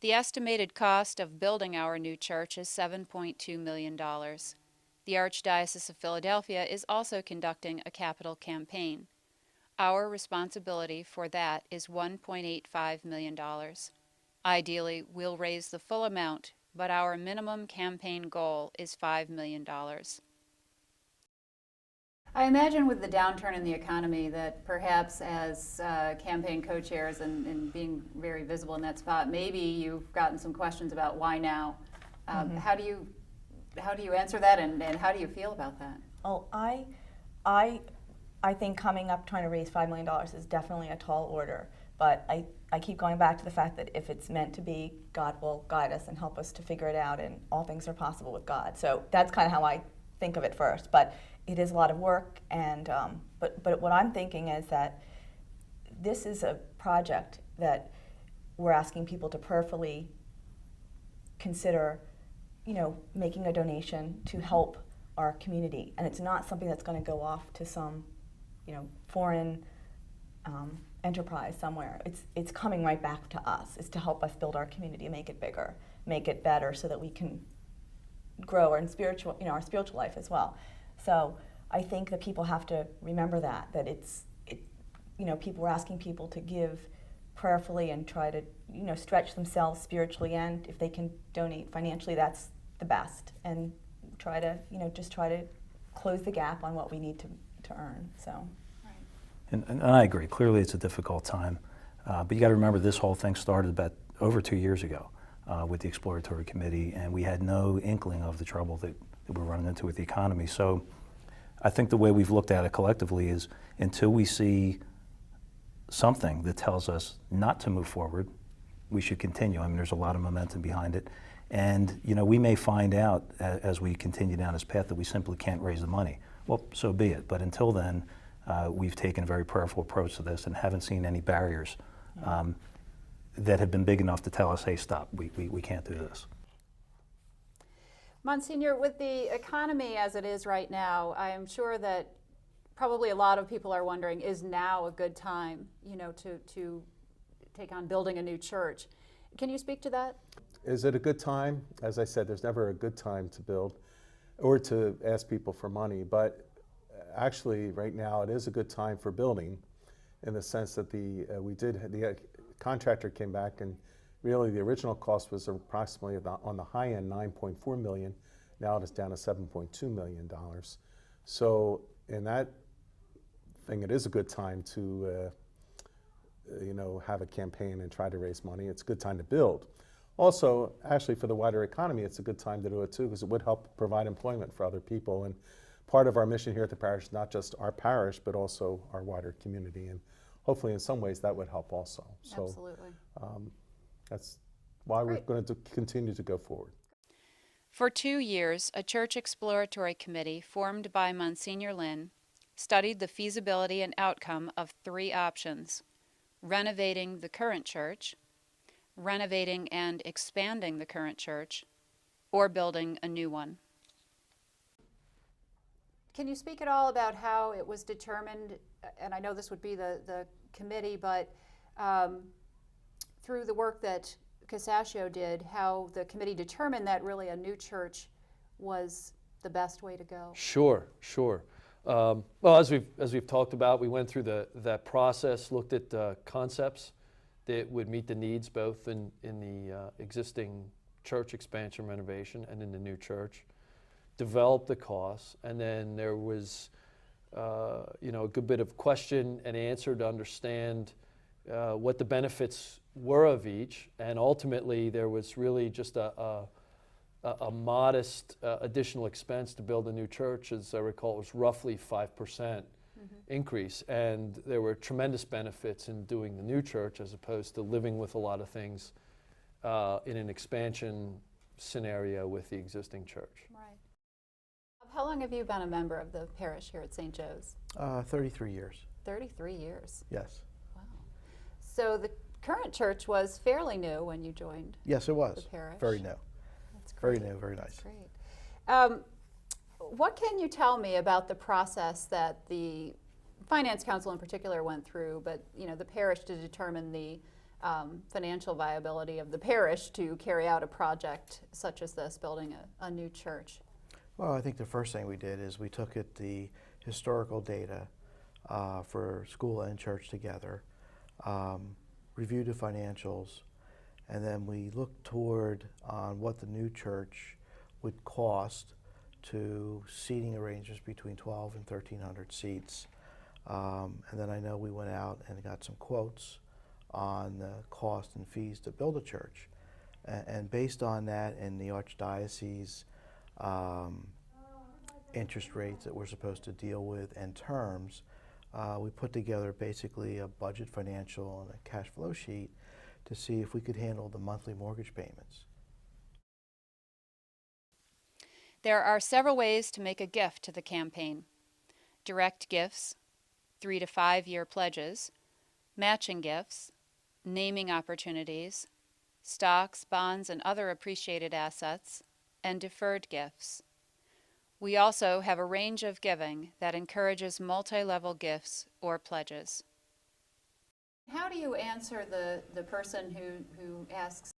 The estimated cost of building our new church is $7.2 million. The Archdiocese of Philadelphia is also conducting a capital campaign. Our responsibility for that is $1.85 million. Ideally, we'll raise the full amount, but our minimum campaign goal is $5 million. I imagine with the downturn in the economy that perhaps as campaign co-chairs and being very visible in that spot, maybe you've gotten some questions about why now. How do you answer that, and how do you feel about that? Oh, I think coming up trying to raise $5 million is definitely a tall order, but I keep going back to the fact that if it's meant to be, God will guide us and help us to figure it out, and all things are possible with God. So that's kind of how I think of it first, but it is a lot of work, and but what I'm thinking is that this is a project that we're asking people to prayerfully consider, making a donation to help our community, and it's not something that's going to go off to some, foreign enterprise somewhere. It's coming right back to us. It's to help us build our community, make it bigger, make it better, so that we can grow our spiritual life as well. So I think that people have to remember that people were asking people to give prayerfully and try to, stretch themselves spiritually, and if they can donate financially, that's the best, and try to, just try to close the gap on what we need to earn. So. And I agree. Clearly, it's a difficult time, but you got to remember this whole thing started about over 2 years ago with the exploratory committee, and we had no inkling of the trouble that we're running into with the economy. So, I think the way we've looked at it collectively is until we see something that tells us not to move forward, we should continue. I mean, there's a lot of momentum behind it, and we may find out as we continue down this path that we simply can't raise the money. Well, so be it. But until then, we've taken a very prayerful approach to this and haven't seen any barriers that have been big enough to tell us, hey, stop, we can't do this. Monsignor, with the economy as it is right now, I am sure that probably a lot of people are wondering, is now a good time, to take on building a new church? Can you speak to that? Is it a good time? As I said, there's never a good time to build or to ask people for money, but actually right now it is a good time for building, in the sense that the contractor came back, and really the original cost was approximately on the high end $9.4 million. Now it is down to $7.2 million. So in that thing, it is a good time to have a campaign and try to raise money. It's a good time to build. Also, actually, for the wider economy, it's a good time to do it too, because it would help provide employment for other people. And part of our mission here at the parish is not just our parish, but also our wider community. And hopefully, in some ways, that would help also. So, absolutely. That's why we're going to continue to go forward. For 2 years, a church exploratory committee formed by Monsignor Lynn studied the feasibility and outcome of 3 options: renovating the current church, renovating and expanding the current church, or building a new one. Can you speak at all about how it was determined, and I know this would be the committee, but through the work that Casaccio did, how the committee determined that really a new church was the best way to go? Sure. Well, as we've talked about, we went through that process, looked at concepts that would meet the needs both in the existing church expansion renovation and in the new church, developed the costs, and then there was a good bit of question and answer to understand what the benefits were of each, and ultimately there was really just a modest additional expense to build a new church. As I recall, it was roughly 5% increase, and there were tremendous benefits in doing the new church as opposed to living with a lot of things in an expansion scenario with the existing church. Right. How long have you been a member of the parish here at St. Joe's? 33 years. 33 years. Yes. Wow. So the current church was fairly new when you joined. Yes, it was. The parish. Very new. That's great. Very new, very nice. That's great. What can you tell me about the process that the Finance Council in particular went through, but the parish, to determine the financial viability of the parish to carry out a project such as this, building a new church? Well, I think the first thing we did is we took the historical data for school and church together, reviewed the financials, and then we looked toward on what the new church would cost to seating arrangements between 12 and 1,300 seats. And then I know we went out and got some quotes on the cost and fees to build a church. And based on that and the Archdiocese interest rates that we're supposed to deal with and terms, we put together basically a budget financial and a cash flow sheet to see if we could handle the monthly mortgage payments. There are several ways to make a gift to the campaign: direct gifts, 3 to 5 year pledges, matching gifts, naming opportunities, stocks, bonds, and other appreciated assets, and deferred gifts. We also have a range of giving that encourages multi-level gifts or pledges. How do you answer the person who asks,